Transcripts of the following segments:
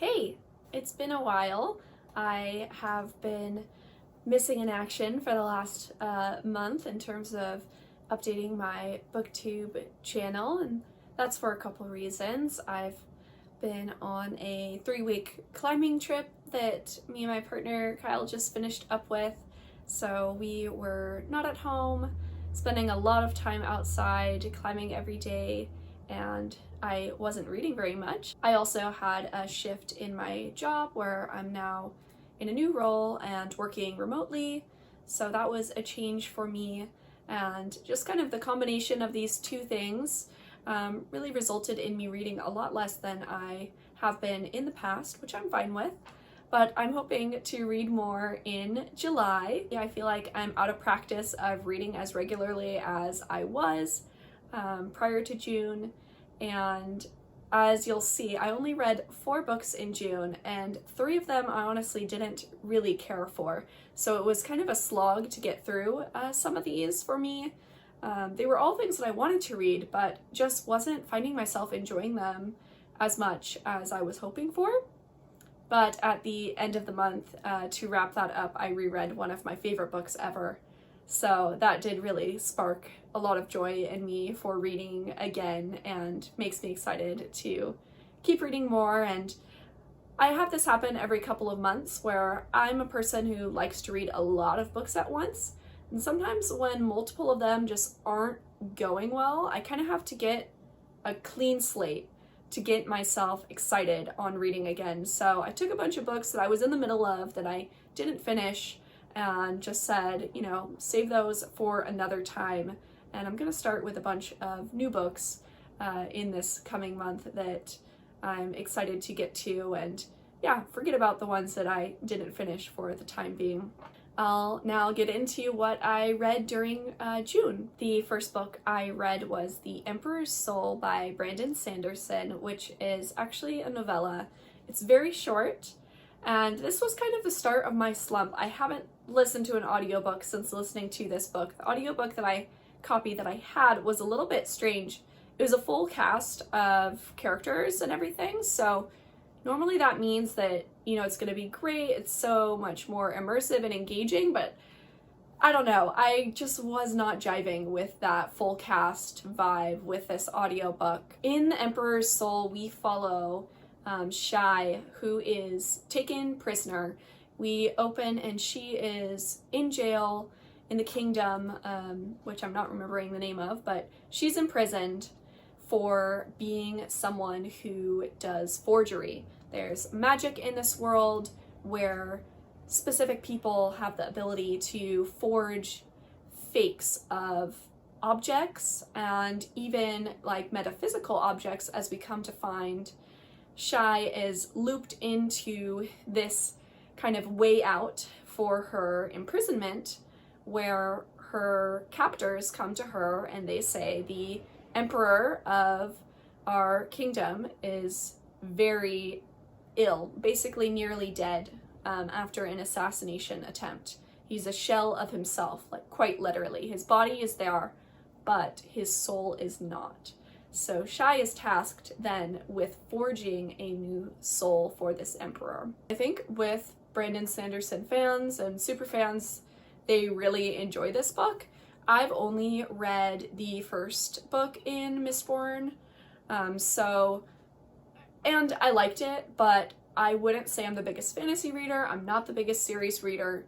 Hey, it's been a while. I have been missing in action for the last month in terms of updating my booktube channel, and that's for a couple reasons. I've been on a 3-week climbing trip that me and my partner Kyle just finished up with, so we were not at home, spending a lot of time outside climbing every day, and I wasn't reading very much. I also had a shift in my job where I'm now in a new role and working remotely, so that was a change for me, and just kind of the combination of these two things really resulted in me reading a lot less than I have been in the past, which I'm fine with, but I'm hoping to read more in July. I feel like I'm out of practice of reading as regularly as I was prior to June, and as you'll see, I only read 4 books in June, and 3 of them I honestly didn't really care for, so it was kind of a slog to get through some of these for me. They were all things that I wanted to read, but just wasn't finding myself enjoying them as much as I was hoping for. But at the end of the month, to wrap that up, I reread one of my favorite books ever. So that did really spark a lot of joy in me for reading again and makes me excited to keep reading more. And I have this happen every couple of months where I'm a person who likes to read a lot of books at once. And sometimes when multiple of them just aren't going well, I kind of have to get a clean slate to get myself excited on reading again. So I took a bunch of books that I was in the middle of that I didn't finish and just said, save those for another time. And I'm gonna start with a bunch of new books in this coming month that I'm excited to get to, and forget about the ones that I didn't finish for the time being. I'll now get into what I read during June. The first book I read was The Emperor's Soul by Brandon Sanderson, which is actually a novella. It's very short, and this was kind of the start of my slump. I haven't listened to an audiobook since listening to this book. The audiobook that I copied that I had was a little bit strange. It was a full cast of characters and everything, so normally that means that, it's going to be great. It's so much more immersive and engaging, but I don't know. I just was not jiving with that full cast vibe with this audiobook. In The Emperor's Soul, we follow Shai, who is taken prisoner. We open and she is in jail in the kingdom, which I'm not remembering the name of, but she's imprisoned for being someone who does forgery. There's magic in this world where specific people have the ability to forge fakes of objects and even like metaphysical objects, as we come to find. Shai is looped into this kind of way out for her imprisonment, where her captors come to her and they say the emperor of our kingdom is very ill, basically nearly dead, after an assassination attempt. He's a shell of himself, like quite literally. His body is there, but his soul is not. So Shai is tasked then with forging a new soul for this emperor. I think with Brandon Sanderson fans and super fans, they really enjoy this book. I've only read the first book in Mistborn, and I liked it, but I wouldn't say I'm the biggest fantasy reader. I'm not the biggest series reader.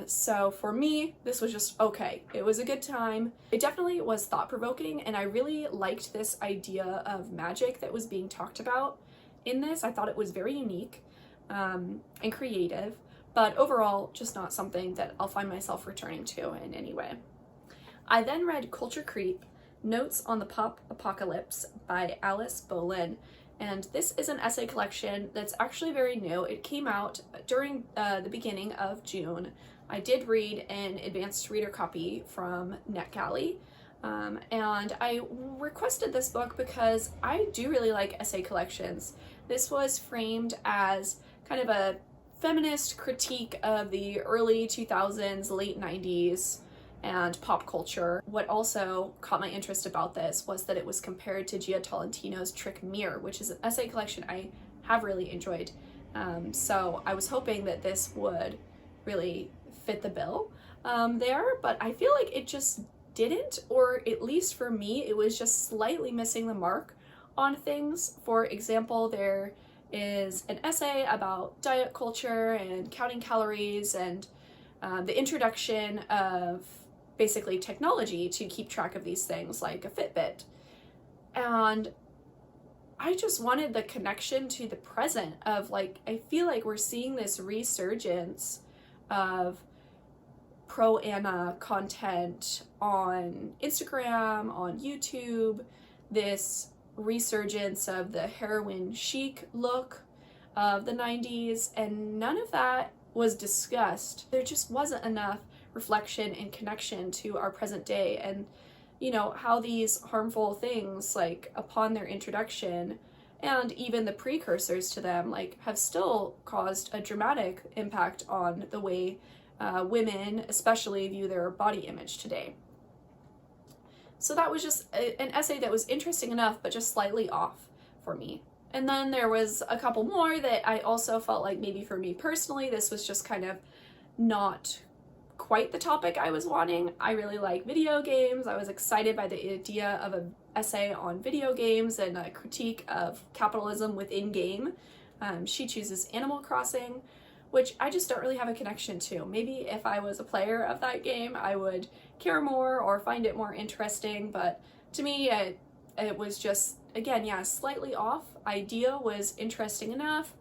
So for me, this was just okay. It was a good time. It definitely was thought-provoking, and I really liked this idea of magic that was being talked about in this. I thought it was very unique and creative, but overall, just not something that I'll find myself returning to in any way. I then read Culture Creep, Notes on the Pop Apocalypse by Alice Bolin, and this is an essay collection that's actually very new. It came out during the beginning of June. I did read an advanced reader copy from NetGalley, and I requested this book because I do really like essay collections. This was framed as kind of a feminist critique of the early 2000s, late 90s, and pop culture. What also caught my interest about this was that it was compared to Tolentino's Trick Mirror, which is an essay collection I have really enjoyed. So I was hoping that this would really fit the bill there, but I feel like it just didn't, or at least for me, it was just slightly missing the mark on things. For example, there is an essay about diet culture and counting calories and the introduction of basically technology to keep track of these things, like a Fitbit. And I just wanted the connection to the present of, like, I feel like we're seeing this resurgence of pro-Anna content on Instagram, on YouTube, this resurgence of the heroin chic look of the 90s, and none of that was discussed. There just wasn't enough reflection and connection to our present day, and you know, how these harmful things, like upon their introduction and even the precursors to them, like have still caused a dramatic impact on the way women especially view their body image today. So that was just an essay that was interesting enough, but just slightly off for me. And then there was a couple more that I also felt like maybe for me personally, this was just kind of not quite the topic I was wanting. I really like video games. I was excited by the idea of an essay on video games and a critique of capitalism within game. She chooses Animal Crossing, which I just don't really have a connection to. Maybe if I was a player of that game, I would care more or find it more interesting, but to me, it was just, again, yeah, slightly off. Idea was interesting enough,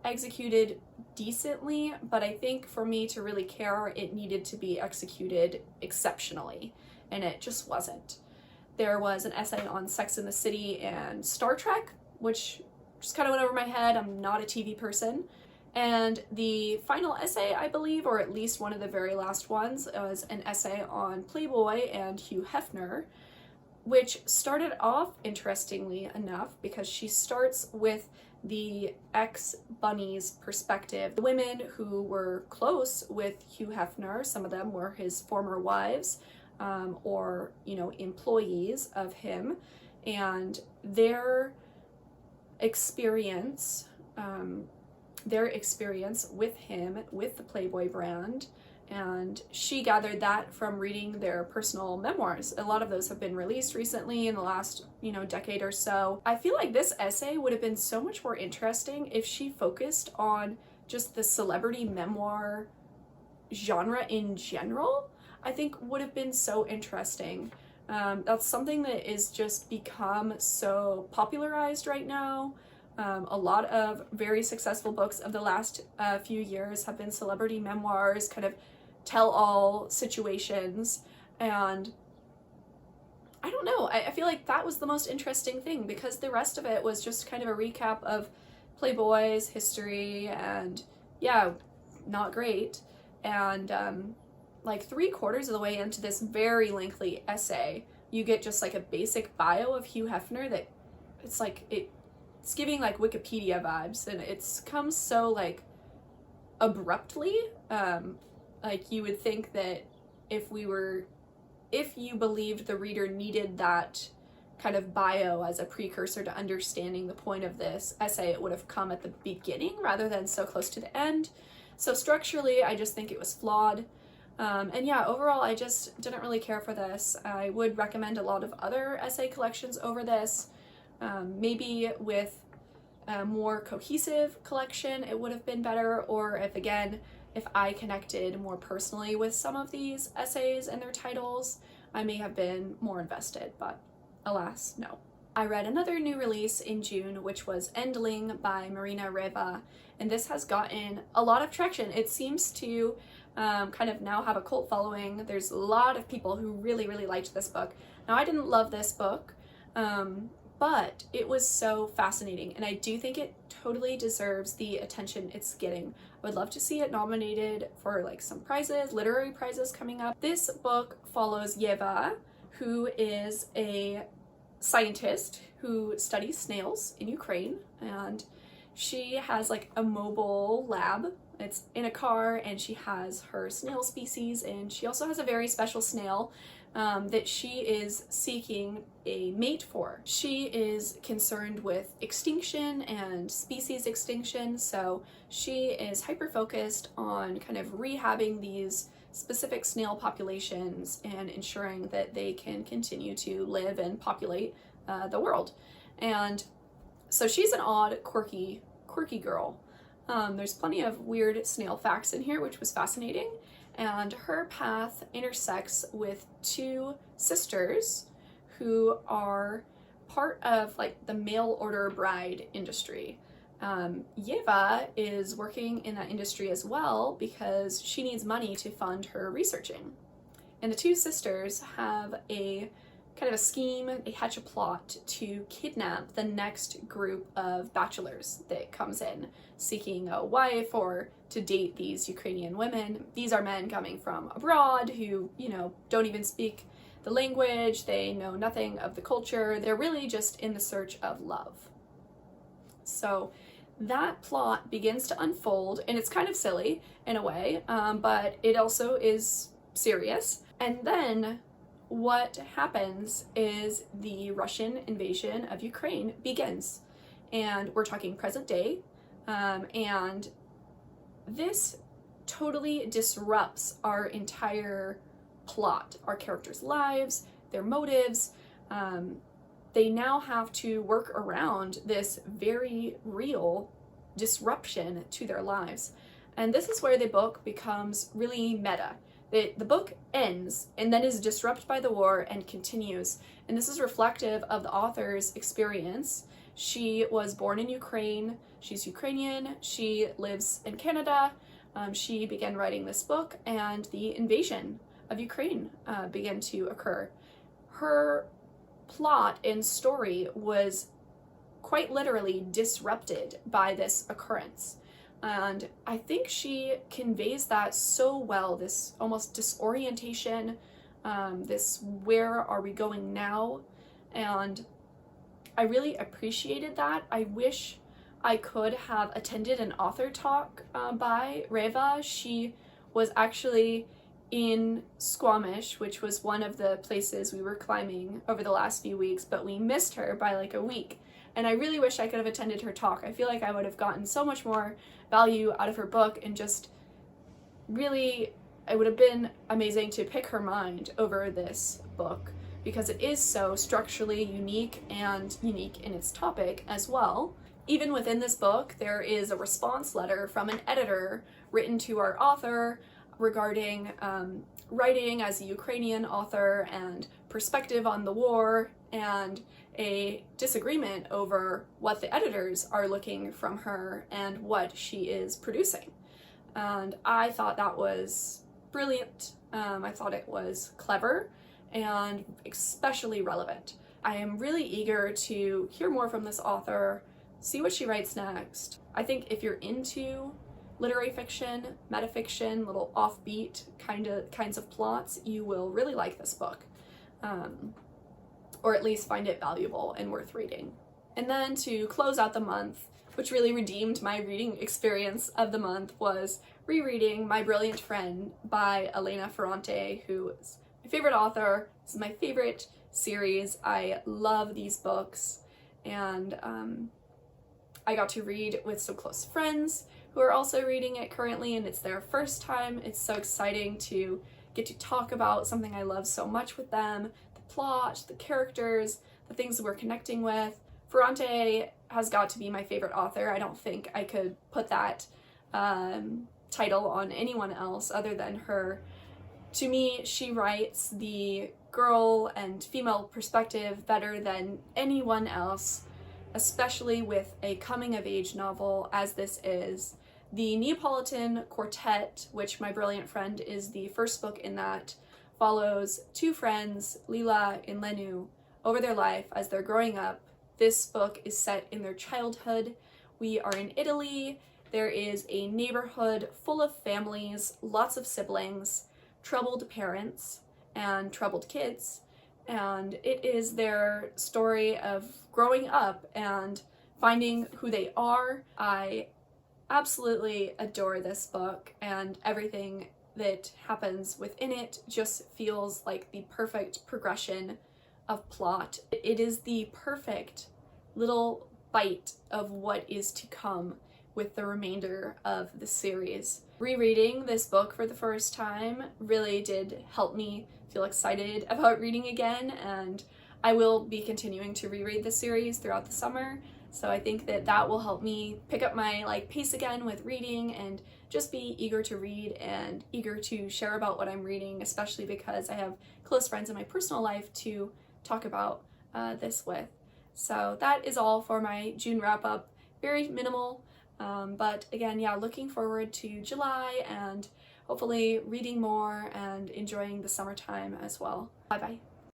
executed decently, but I think for me to really care, it needed to be executed exceptionally, and it just wasn't. There was an essay on Sex and the City and Star Trek, which just kind of went over my head. I'm not a TV person. And the final essay, I believe, or at least one of the very last ones, was an essay on Playboy and Hugh Hefner, which started off interestingly enough because she starts with the ex-bunny's perspective. The women who were close with Hugh Hefner, some of them were his former wives or, you know, employees of him, and their experience with him, with the Playboy brand, and she gathered that from reading their personal memoirs. A lot of those have been released recently in the last, you know, decade or so. I feel like this essay would have been so much more interesting if she focused on just the celebrity memoir genre in general. I think would have been so interesting. That's something that is just become so popularized right now. A lot of very successful books of the last few years have been celebrity memoirs, kind of tell-all situations, and I don't know, I feel like that was the most interesting thing, because the rest of it was just kind of a recap of Playboy's history, and yeah, not great. And like 3/4 of the way into this very lengthy essay, you get just like a basic bio of Hugh Hefner that it's like it's giving like Wikipedia vibes, and it's comes so like abruptly. Like you would think that if you believed the reader needed that kind of bio as a precursor to understanding the point of this essay, it would have come at the beginning rather than so close to the end. So structurally, I just think it was flawed. And yeah, overall, I just didn't really care for this. I would recommend a lot of other essay collections over this. Maybe with a more cohesive collection, it would have been better, or if I connected more personally with some of these essays and their titles, I may have been more invested, but alas, no. I read another new release in June, which was Endling by Reva, and this has gotten a lot of traction. It seems to kind of now have a cult following. There's a lot of people who really, really liked this book. Now, I didn't love this book, but it was so fascinating, and I do think it totally deserves the attention it's getting. I would love to see it nominated for like some prizes, literary prizes coming up. This book follows Reva, who is a scientist who studies snails in Ukraine, and she has like a mobile lab. It's in a car, and she has her snail species, and she also has a very special snail that she is seeking a mate for. She is concerned with extinction and species extinction, so she is hyper-focused on kind of rehabbing these specific snail populations and ensuring that they can continue to live and populate the world. And so she's an odd, quirky girl. There's plenty of weird snail facts in here, which was fascinating. And her path intersects with two sisters who are part of like the mail order bride industry. Reva is working in that industry as well because she needs money to fund her researching. And the two sisters have a kind of a scheme, they hatch a plot to kidnap the next group of bachelors that comes in seeking a wife or to date these Ukrainian women. These are men coming from abroad who, don't even speak the language, they know nothing of the culture, they're really just in the search of love. So that plot begins to unfold, and it's kind of silly in a way, but it also is serious. And then what happens is the Russian invasion of Ukraine begins, and we're talking present day, and this totally disrupts our entire plot, our characters' lives, their motives. They now have to work around this very real disruption to their lives. And this is where the book becomes really meta. The book ends and then is disrupted by the war and continues. And this is reflective of the author's experience. She was born in Ukraine, she's Ukrainian, she lives in Canada. She began writing this book and the invasion of Ukraine began to occur. Her plot and story was quite literally disrupted by this occurrence. And I think she conveys that so well, this almost disorientation, this where are we going now? And I really appreciated that. I wish I could have attended an author talk by Reva. She was actually in Squamish, which was one of the places we were climbing over the last few weeks, but we missed her by like a week. And I really wish I could have attended her talk. I feel like I would have gotten so much more value out of her book, and just really, it would have been amazing to pick her mind over this book because it is so structurally unique and unique in its topic as well. Even within this book, there is a response letter from an editor written to our author regarding writing as a Ukrainian author and perspective on the war, and a disagreement over what the editors are looking from her and what she is producing. And I thought that was brilliant. I thought it was clever and especially relevant. I am really eager to hear more from this author, see what she writes next. I think if you're into literary fiction, metafiction, little offbeat kinds of plots, you will really like this book. Or at least find it valuable and worth reading. And then to close out the month, which really redeemed my reading experience of the month, was rereading My Brilliant Friend by Elena Ferrante, who is my favorite author. This is my favorite series. I love these books, and I got to read with some close friends who are also reading it currently, and it's their first time. It's so exciting to get to talk about something I love so much with them. Plot, the characters, the things we're connecting with. Ferrante has got to be my favorite author. I don't think I could put that title on anyone else other than her. To me, she writes the girl and female perspective better than anyone else, especially with a coming-of-age novel as this is. The Neapolitan Quartet, which My Brilliant Friend is the first book in that, follows two friends, Lila and Lenu, over their life as they're growing up. This book is set in their childhood. We are in Italy. There is a neighborhood full of families, lots of siblings, troubled parents, and troubled kids. And it is their story of growing up and finding who they are. I absolutely adore this book and everything that happens within it just feels like the perfect progression of plot. It is the perfect little bite of what is to come with the remainder of the series. Rereading this book for the first time really did help me feel excited about reading again, and I will be continuing to reread the series throughout the summer, so I think that that will help me pick up my pace again with reading and just be eager to read and eager to share about what I'm reading, especially because I have close friends in my personal life to talk about this with. So that is all for my June wrap-up. Very minimal, but again, yeah, looking forward to July and hopefully reading more and enjoying the summertime as well. Bye-bye.